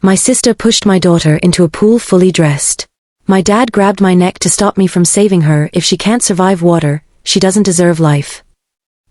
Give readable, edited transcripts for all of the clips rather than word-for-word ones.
My sister pushed my daughter into a pool fully dressed. My dad grabbed my neck to stop me from saving her. If she can't survive water, she doesn't deserve life.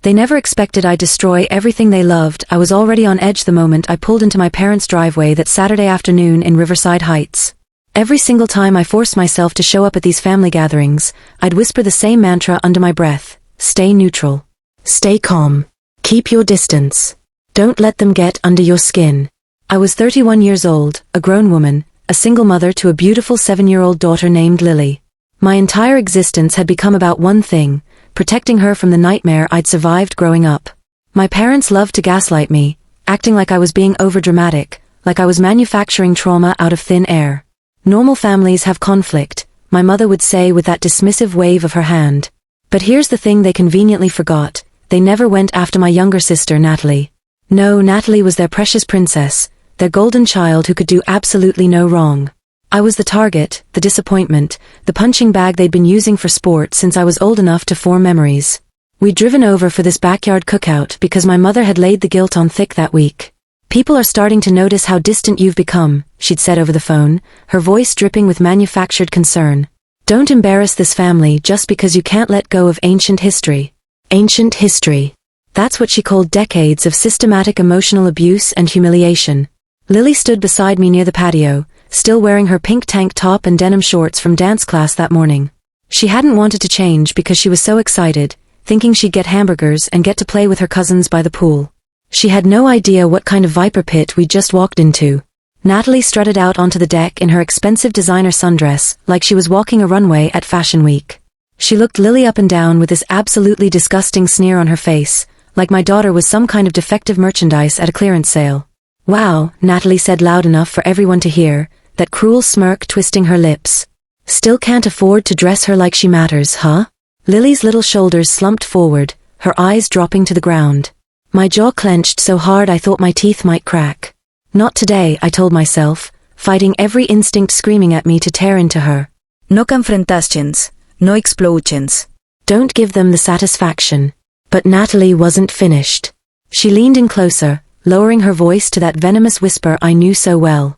They never expected I'd destroy everything they loved. I was already on edge the moment I pulled into my parents' driveway that Saturday afternoon in Riverside Heights. Every single time I forced myself to show up at these family gatherings, I'd whisper the same mantra under my breath: stay neutral. Stay calm. Keep your distance. Don't let them get under your skin. I was 31 years old, a grown woman, a single mother to a beautiful 7-year-old daughter named Lily. My entire existence had become about one thing: protecting her from the nightmare I'd survived growing up. My parents loved to gaslight me, acting like I was being overdramatic, like I was manufacturing trauma out of thin air. Normal families have conflict, my mother would say with that dismissive wave of her hand. But here's the thing they conveniently forgot: they never went after my younger sister Natalie. No, Natalie was their precious princess, their golden child who could do absolutely no wrong. I was the target, the disappointment, the punching bag they'd been using for sport since I was old enough to form memories. We'd driven over for this backyard cookout because my mother had laid the guilt on thick that week. "People are starting to notice how distant you've become," she'd said over the phone, her voice dripping with manufactured concern. "Don't embarrass this family just because you can't let go of ancient history." Ancient history. That's what she called decades of systematic emotional abuse and humiliation. Lily stood beside me near the patio, still wearing her pink tank top and denim shorts from dance class that morning. She hadn't wanted to change because she was so excited, thinking she'd get hamburgers and get to play with her cousins by the pool. She had no idea what kind of viper pit we'd just walked into. Natalie strutted out onto the deck in her expensive designer sundress, like she was walking a runway at Fashion Week. She looked Lily up and down with this absolutely disgusting sneer on her face, like my daughter was some kind of defective merchandise at a clearance sale. "Wow," Natalie said loud enough for everyone to hear, that cruel smirk twisting her lips. "Still can't afford to dress her like she matters, huh?" Lily's little shoulders slumped forward, her eyes dropping to the ground. My jaw clenched so hard I thought my teeth might crack. Not today, I told myself, fighting every instinct screaming at me to tear into her. "No confrontations, no explosions. Don't give them the satisfaction." But Natalie wasn't finished. She leaned in closer, lowering her voice to that venomous whisper I knew so well.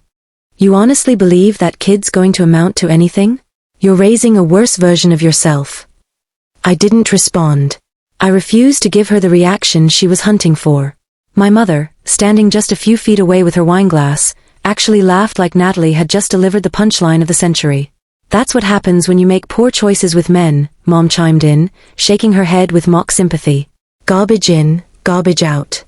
"You honestly believe that kid's going to amount to anything? You're raising a worse version of yourself." I didn't respond. I refused to give her the reaction she was hunting for. My mother, standing just a few feet away with her wineglass, actually laughed like Natalie had just delivered the punchline of the century. "That's what happens when you make poor choices with men," Mom chimed in, shaking her head with mock sympathy. "Garbage in, garbage out."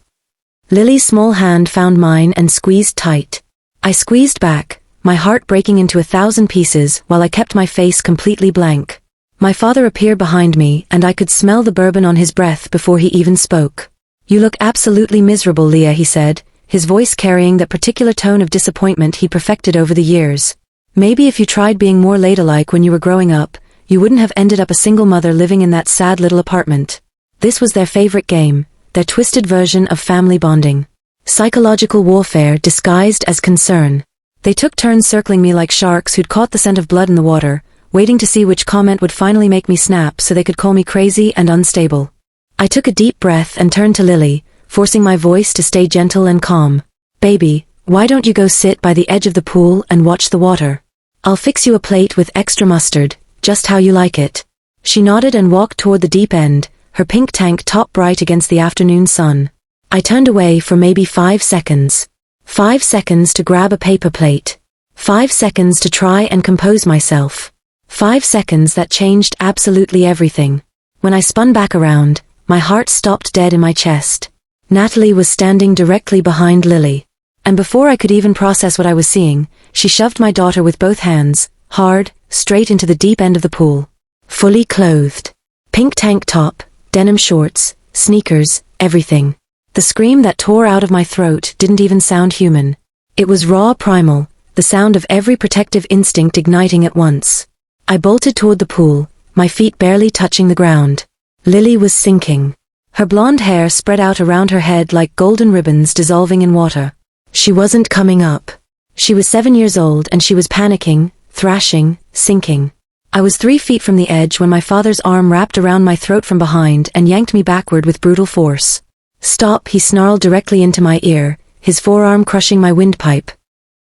Lily's small hand found mine and squeezed tight. I squeezed back, my heart breaking into 1,000 pieces while I kept my face completely blank. My father appeared behind me and I could smell the bourbon on his breath before he even spoke. "You look absolutely miserable, Leah," he said, his voice carrying that particular tone of disappointment he perfected over the years. "Maybe if you tried being more ladylike when you were growing up, you wouldn't have ended up a single mother living in that sad little apartment." This was their favorite game, their twisted version of family bonding. Psychological warfare disguised as concern. They took turns circling me like sharks who'd caught the scent of blood in the water, waiting to see which comment would finally make me snap so they could call me crazy and unstable. I took a deep breath and turned to Lily, forcing my voice to stay gentle and calm. "Baby, why don't you go sit by the edge of the pool and watch the water? I'll fix you a plate with extra mustard, just how you like it." She nodded and walked toward the deep end, her pink tank top bright against the afternoon sun. I turned away for maybe 5 seconds. 5 seconds to grab a paper plate. 5 seconds to try and compose myself. 5 seconds that changed absolutely everything. When I spun back around, my heart stopped dead in my chest. Natalie was standing directly behind Lily. And before I could even process what I was seeing, she shoved my daughter with both hands, hard, straight into the deep end of the pool. Fully clothed. Pink tank top, denim shorts, sneakers, everything. The scream that tore out of my throat didn't even sound human. It was raw primal, the sound of every protective instinct igniting at once. I bolted toward the pool, my feet barely touching the ground. Lily was sinking. Her blonde hair spread out around her head like golden ribbons dissolving in water. She wasn't coming up. She was 7 years old and she was panicking, thrashing, sinking. I was 3 feet from the edge when my father's arm wrapped around my throat from behind and yanked me backward with brutal force. "Stop," he snarled directly into my ear, his forearm crushing my windpipe.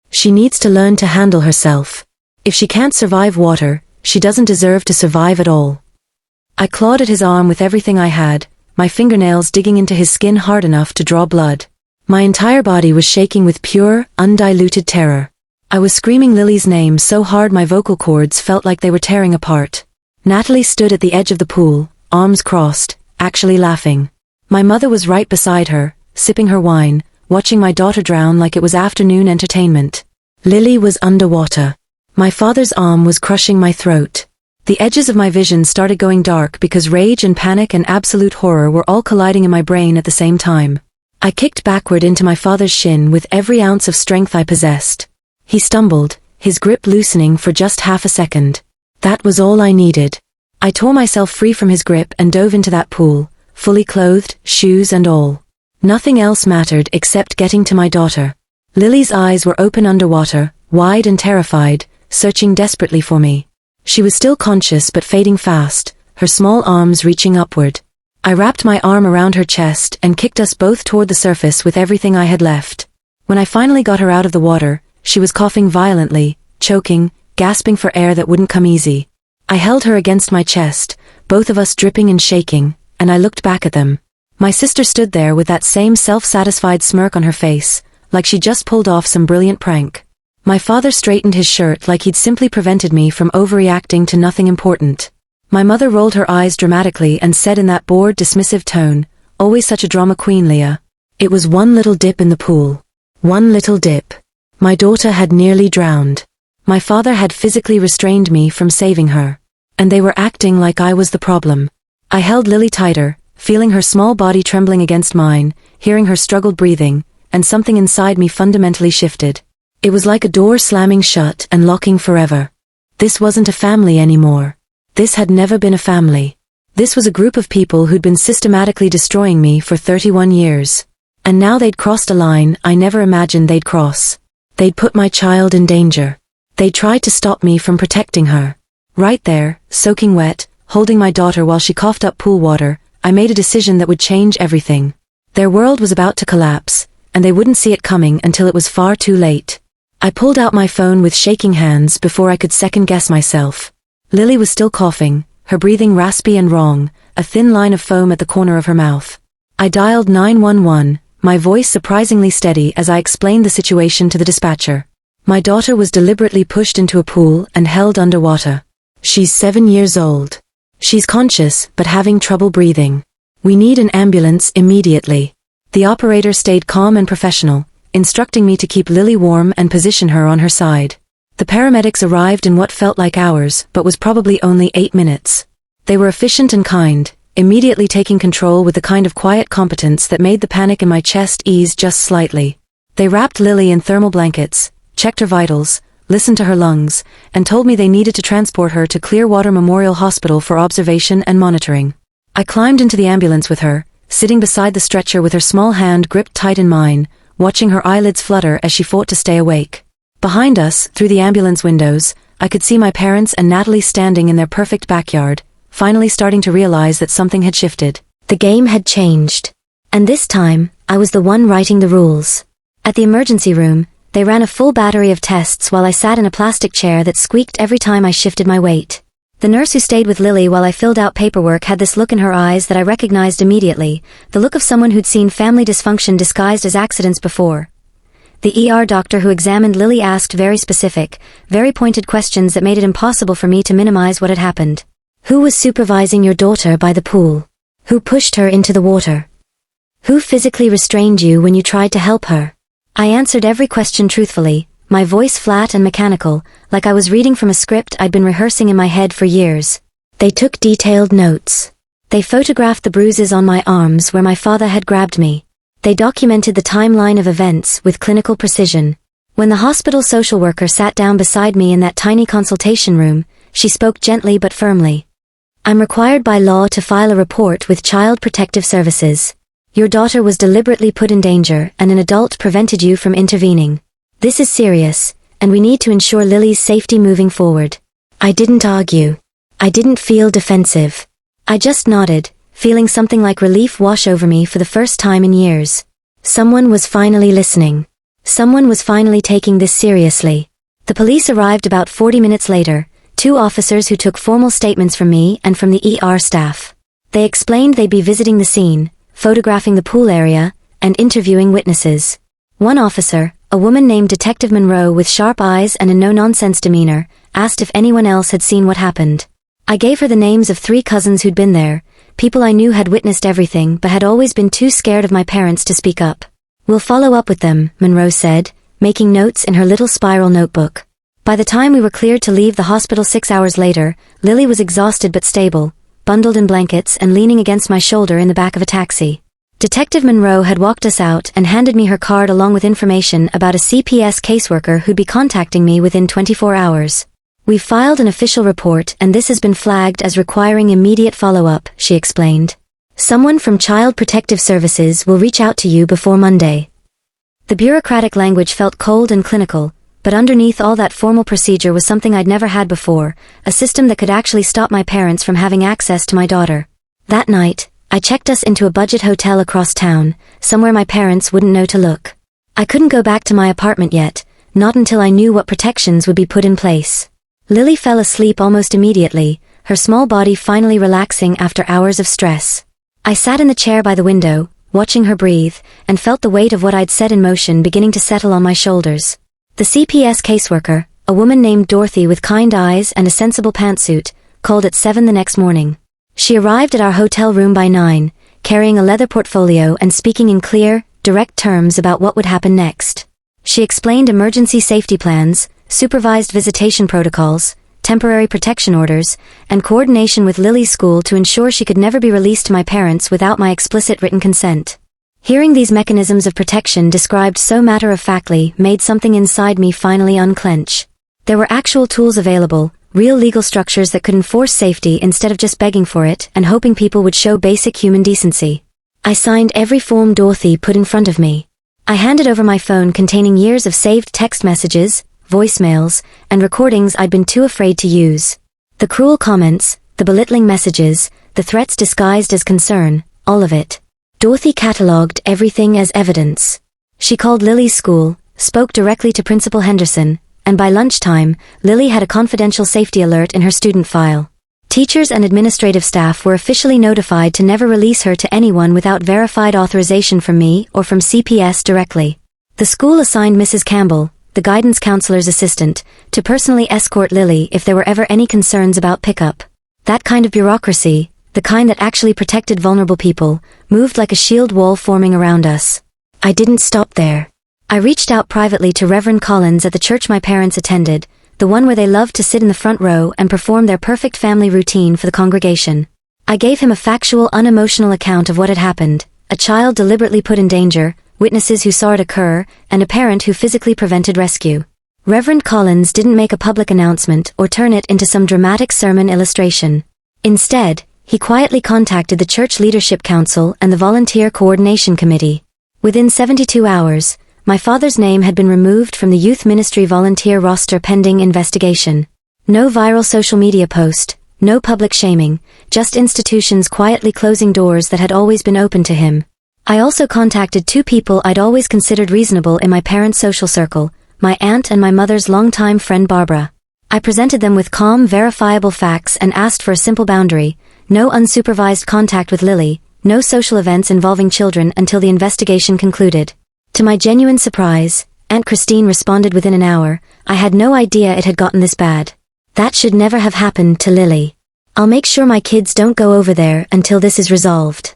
She needs to learn to handle herself. If she can't survive water, she doesn't deserve to survive at all. I clawed at his arm with everything I had, my fingernails digging into his skin hard enough to draw blood. My entire body was shaking with pure, undiluted terror. I was screaming Lily's name so hard my vocal cords felt like they were tearing apart. Natalie stood at the edge of the pool, arms crossed, actually laughing. My mother was right beside her, sipping her wine, watching my daughter drown like it was afternoon entertainment. Lily was underwater. My father's arm was crushing my throat. The edges of my vision started going dark because rage and panic and absolute horror were all colliding in my brain at the same time. I kicked backward into my father's shin with every ounce of strength I possessed. He stumbled, his grip loosening for just half a second. That was all I needed. I tore myself free from his grip and dove into that pool, fully clothed, shoes and all. Nothing else mattered except getting to my daughter. Lily's eyes were open underwater, wide and terrified, searching desperately for me. She was still conscious but fading fast, her small arms reaching upward. I wrapped my arm around her chest and kicked us both toward the surface with everything I had left. When I finally got her out of the water, she was coughing violently, choking, gasping for air that wouldn't come easy. I held her against my chest, both of us dripping and shaking, and I looked back at them. My sister stood there with that same self-satisfied smirk on her face, like she just pulled off some brilliant prank. My father straightened his shirt like he'd simply prevented me from overreacting to nothing important. My mother rolled her eyes dramatically and said in that bored, dismissive tone, "Always such a drama queen, Leah." It was one little dip in the pool. One little dip. My daughter had nearly drowned. My father had physically restrained me from saving her. And they were acting like I was the problem. I held Lily tighter, feeling her small body trembling against mine, hearing her struggled breathing, and something inside me fundamentally shifted. It was like a door slamming shut and locking forever. This wasn't a family anymore. This had never been a family. This was a group of people who'd been systematically destroying me for 31 years. And now they'd crossed a line I never imagined they'd cross. They'd put my child in danger. They tried to stop me from protecting her. Right there, soaking wet, holding my daughter while she coughed up pool water, I made a decision that would change everything. Their world was about to collapse, and they wouldn't see it coming until it was far too late. I pulled out my phone with shaking hands before I could second-guess myself. Lily was still coughing, her breathing raspy and wrong, a thin line of foam at the corner of her mouth. I dialed 911, my voice surprisingly steady as I explained the situation to the dispatcher. My daughter was deliberately pushed into a pool and held underwater. She's 7 years old. She's conscious but having trouble breathing. We need an ambulance immediately. The operator stayed calm and professional, instructing me to keep Lily warm and position her on her side. The paramedics arrived in what felt like hours, but was probably only 8 minutes. They were efficient and kind, immediately taking control with the kind of quiet competence that made the panic in my chest ease just slightly. They wrapped Lily in thermal blankets, checked her vitals, listened to her lungs, and told me they needed to transport her to Clearwater Memorial Hospital for observation and monitoring. I climbed into the ambulance with her, sitting beside the stretcher with her small hand gripped tight in mine, watching her eyelids flutter as she fought to stay awake. Behind us, through the ambulance windows, I could see my parents and Natalie standing in their perfect backyard, finally starting to realize that something had shifted. The game had changed. And this time, I was the one writing the rules. At the emergency room, they ran a full battery of tests while I sat in a plastic chair that squeaked every time I shifted my weight. The nurse who stayed with Lily while I filled out paperwork had this look in her eyes that I recognized immediately, the look of someone who'd seen family dysfunction disguised as accidents before. The ER doctor who examined Lily asked very specific, very pointed questions that made it impossible for me to minimize what had happened. Who was supervising your daughter by the pool? Who pushed her into the water? Who physically restrained you when you tried to help her? I answered every question truthfully, my voice flat and mechanical, like I was reading from a script I'd been rehearsing in my head for years. They took detailed notes. They photographed the bruises on my arms where my father had grabbed me. They documented the timeline of events with clinical precision. When the hospital social worker sat down beside me in that tiny consultation room, she spoke gently but firmly. I'm required by law to file a report with Child Protective Services. Your daughter was deliberately put in danger and an adult prevented you from intervening. This is serious, and we need to ensure Lily's safety moving forward. I didn't argue. I didn't feel defensive. I just nodded, feeling something like relief wash over me for the first time in years. Someone was finally listening. Someone was finally taking this seriously. The police arrived about 40 minutes later, 2 officers who took formal statements from me and from the ER staff. They explained they'd be visiting the scene, photographing the pool area, and interviewing witnesses. One officer, a woman named Detective Monroe with sharp eyes and a no-nonsense demeanor, asked if anyone else had seen what happened. I gave her the names of 3 cousins who'd been there, people I knew had witnessed everything but had always been too scared of my parents to speak up. "We'll follow up with them," Monroe said, making notes in her little spiral notebook. By the time we were cleared to leave the hospital 6 hours later, Lily was exhausted but stable, bundled in blankets and leaning against my shoulder in the back of a taxi. Detective Monroe had walked us out and handed me her card along with information about a CPS caseworker who'd be contacting me within 24 hours. "We've filed an official report and this has been flagged as requiring immediate follow-up," she explained. "Someone from Child Protective Services will reach out to you before Monday." The bureaucratic language felt cold and clinical, but underneath all that formal procedure was something I'd never had before, a system that could actually stop my parents from having access to my daughter. That night, I checked us into a budget hotel across town, somewhere my parents wouldn't know to look. I couldn't go back to my apartment yet, not until I knew what protections would be put in place. Lily fell asleep almost immediately, her small body finally relaxing after hours of stress. I sat in the chair by the window, watching her breathe, and felt the weight of what I'd set in motion beginning to settle on my shoulders. The CPS caseworker, a woman named Dorothy with kind eyes and a sensible pantsuit, called at 7 the next morning. She arrived at our hotel room by 9, carrying a leather portfolio and speaking in clear, direct terms about what would happen next. She explained emergency safety plans, supervised visitation protocols, temporary protection orders, and coordination with Lily's school to ensure she could never be released to my parents without my explicit written consent. Hearing these mechanisms of protection described so matter-of-factly made something inside me finally unclench. There were actual tools available, real legal structures that could enforce safety instead of just begging for it and hoping people would show basic human decency. I signed every form Dorothy put in front of me. I handed over my phone containing years of saved text messages, voicemails, and recordings I'd been too afraid to use. The cruel comments, the belittling messages, the threats disguised as concern, all of it. Dorothy catalogued everything as evidence. She called Lily's school, spoke directly to Principal Henderson, and by lunchtime, Lily had a confidential safety alert in her student file. Teachers and administrative staff were officially notified to never release her to anyone without verified authorization from me or from CPS directly. The school assigned Mrs. Campbell, the guidance counselor's assistant, to personally escort Lily if there were ever any concerns about pickup. That kind of bureaucracy, the kind that actually protected vulnerable people, moved like a shield wall forming around us. I didn't stop there. I reached out privately to Reverend Collins at the church my parents attended, the one where they loved to sit in the front row and perform their perfect family routine for the congregation. I gave him a factual, unemotional account of what had happened, a child deliberately put in danger, witnesses who saw it occur, and a parent who physically prevented rescue. Reverend Collins didn't make a public announcement or turn it into some dramatic sermon illustration. Instead, he quietly contacted the Church Leadership Council and the Volunteer Coordination Committee. Within 72 hours, my father's name had been removed from the youth ministry volunteer roster pending investigation. No viral social media post, no public shaming, just institutions quietly closing doors that had always been open to him. I also contacted 2 people I'd always considered reasonable in my parents' social circle, my aunt and my mother's longtime friend Barbara. I presented them with calm, verifiable facts and asked for a simple boundary: no unsupervised contact with Lily, no social events involving children until the investigation concluded. To my genuine surprise, Aunt Christine responded within an hour. I had no idea it had gotten this bad. That should never have happened to Lily. I'll make sure my kids don't go over there until this is resolved.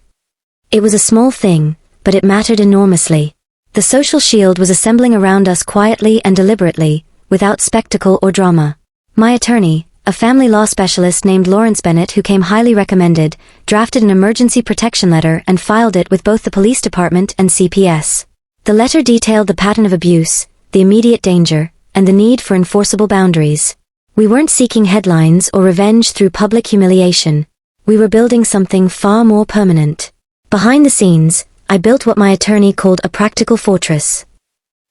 It was a small thing, but it mattered enormously. The social shield was assembling around us quietly and deliberately, without spectacle or drama. My attorney, a family law specialist named Lawrence Bennett who came highly recommended, drafted an emergency protection letter and filed it with both the police department and CPS. The letter detailed the pattern of abuse, the immediate danger, and the need for enforceable boundaries. We weren't seeking headlines or revenge through public humiliation. We were building something far more permanent. Behind the scenes, I built what my attorney called a practical fortress.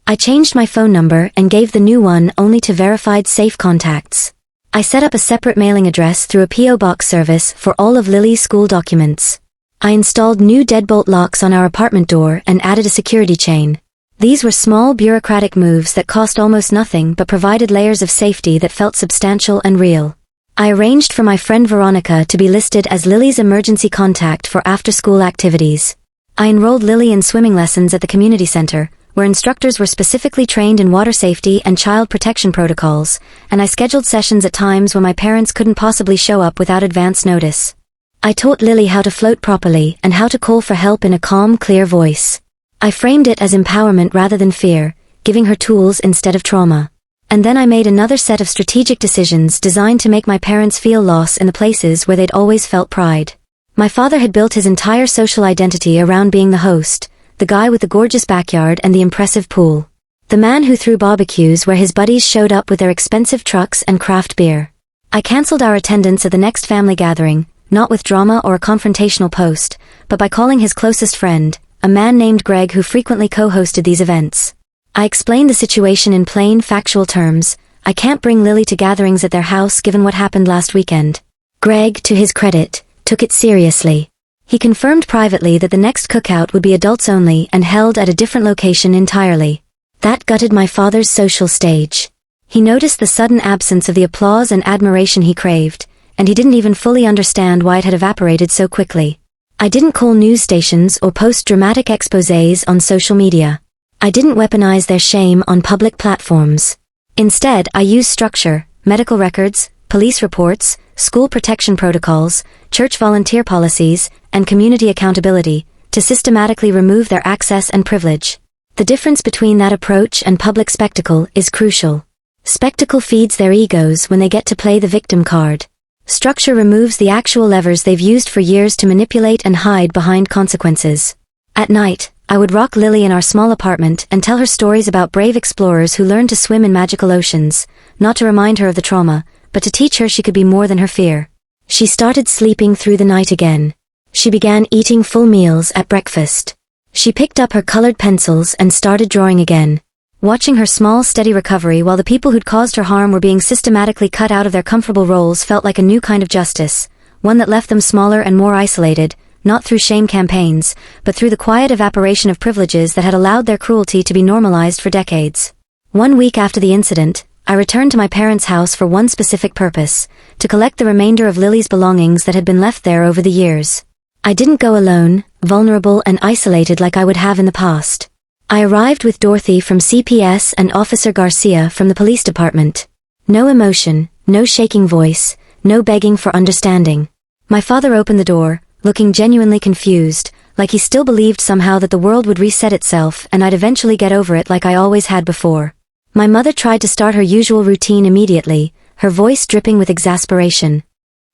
I changed my phone number and gave the new one only to verified safe contacts. I set up a separate mailing address through a P.O. box service for all of Lily's school documents. I installed new deadbolt locks on our apartment door and added a security chain. These were small bureaucratic moves that cost almost nothing but provided layers of safety that felt substantial and real. I arranged for my friend Veronica to be listed as Lily's emergency contact for after-school activities. I enrolled Lily in swimming lessons at the community center, where instructors were specifically trained in water safety and child protection protocols, and I scheduled sessions at times when my parents couldn't possibly show up without advance notice. I taught Lily how to float properly and how to call for help in a calm, clear voice. I framed it as empowerment rather than fear, giving her tools instead of trauma. And then I made another set of strategic decisions designed to make my parents feel loss in the places where they'd always felt pride. My father had built his entire social identity around being the host, the guy with the gorgeous backyard and the impressive pool. The man who threw barbecues where his buddies showed up with their expensive trucks and craft beer. I cancelled our attendance at the next family gathering, not with drama or a confrontational post, but by calling his closest friend, a man named Greg who frequently co-hosted these events. I explained the situation in plain, factual terms. I can't bring Lily to gatherings at their house given what happened last weekend. Greg, to his credit, took it seriously. He confirmed privately that the next cookout would be adults only and held at a different location entirely. That gutted my father's social stage. He noticed the sudden absence of the applause and admiration he craved, and he didn't even fully understand why it had evaporated so quickly. I didn't call news stations or post dramatic exposés on social media. I didn't weaponize their shame on public platforms. Instead, I used structure, medical records, police reports, school protection protocols, church volunteer policies, and community accountability to systematically remove their access and privilege. The difference between that approach and public spectacle is crucial. Spectacle feeds their egos when they get to play the victim card. Structure removes the actual levers they've used for years to manipulate and hide behind consequences. At night, I would rock Lily in our small apartment and tell her stories about brave explorers who learned to swim in magical oceans, not to remind her of the trauma, but to teach her she could be more than her fear. She started sleeping through the night again. She began eating full meals at breakfast. She picked up her colored pencils and started drawing again. Watching her small, steady recovery while the people who'd caused her harm were being systematically cut out of their comfortable roles felt like a new kind of justice, one that left them smaller and more isolated, not through shame campaigns, but through the quiet evaporation of privileges that had allowed their cruelty to be normalized for decades. 1 week after the incident, I returned to my parents' house for one specific purpose, to collect the remainder of Lily's belongings that had been left there over the years. I didn't go alone, vulnerable and isolated like I would have in the past. I arrived with Dorothy from CPS and Officer Garcia from the police department. No emotion, no shaking voice, no begging for understanding. My father opened the door, looking genuinely confused, like he still believed somehow that the world would reset itself and I'd eventually get over it like I always had before. My mother tried to start her usual routine immediately, her voice dripping with exasperation.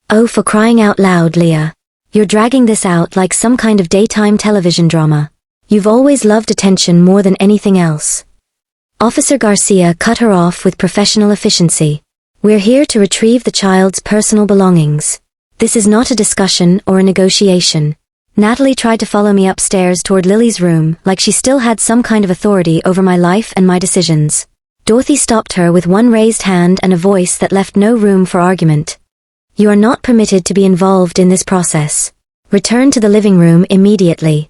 "Oh, for crying out loud, Leah. You're dragging this out like some kind of daytime television drama. You've always loved attention more than anything else." Officer Garcia cut her off with professional efficiency. "We're here to retrieve the child's personal belongings. This is not a discussion or a negotiation." Natalie tried to follow me upstairs toward Lily's room like she still had some kind of authority over my life and my decisions. Dorothy stopped her with one raised hand and a voice that left no room for argument. "You are not permitted to be involved in this process. Return to the living room immediately."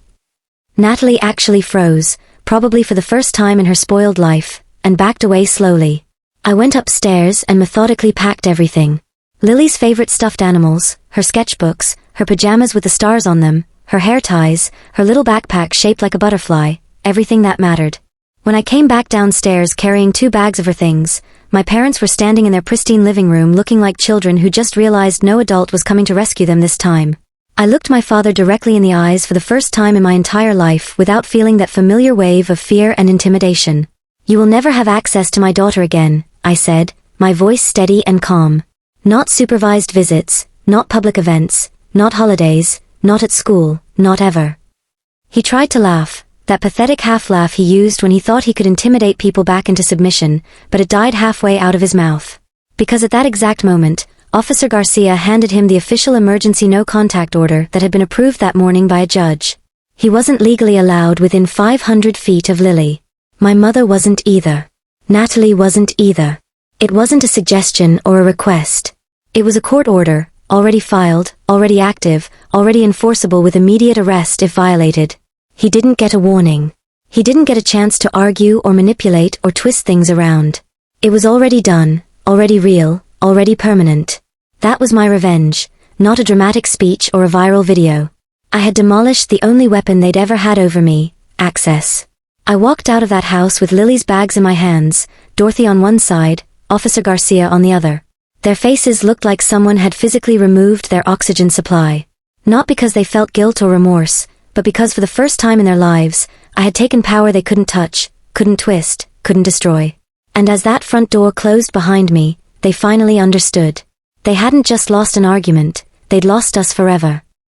Natalie actually froze, probably for the first time in her spoiled life, and backed away slowly. I went upstairs and methodically packed everything. Lily's favorite stuffed animals, her sketchbooks, her pajamas with the stars on them, her hair ties, her little backpack shaped like a butterfly, everything that mattered. When I came back downstairs carrying 2 bags of her things, my parents were standing in their pristine living room looking like children who just realized no adult was coming to rescue them this time. I looked my father directly in the eyes for the first time in my entire life without feeling that familiar wave of fear and intimidation. "You will never have access to my daughter again," I said, my voice steady and calm. "Not supervised visits, not public events, not holidays, not at school, not ever." He tried to laugh, that pathetic half-laugh he used when he thought he could intimidate people back into submission, but it died halfway out of his mouth. Because at that exact moment, Officer Garcia handed him the official emergency no-contact order that had been approved that morning by a judge. He wasn't legally allowed within 500 feet of Lily. My mother wasn't either. Natalie wasn't either. It wasn't a suggestion or a request. It was a court order, already filed, already active, already enforceable with immediate arrest if violated. He didn't get a warning. He didn't get a chance to argue or manipulate or twist things around. It was already done, already real, already permanent. That was my revenge, not a dramatic speech or a viral video. I had demolished the only weapon they'd ever had over me, access. I walked out of that house with Lily's bags in my hands, Dorothy on one side, Officer Garcia on the other. Their faces looked like someone had physically removed their oxygen supply. Not because they felt guilt or remorse, but because for the first time in their lives, I had taken power they couldn't touch, couldn't twist, couldn't destroy. And as that front door closed behind me, they finally understood. They hadn't just lost an argument, they'd lost us forever.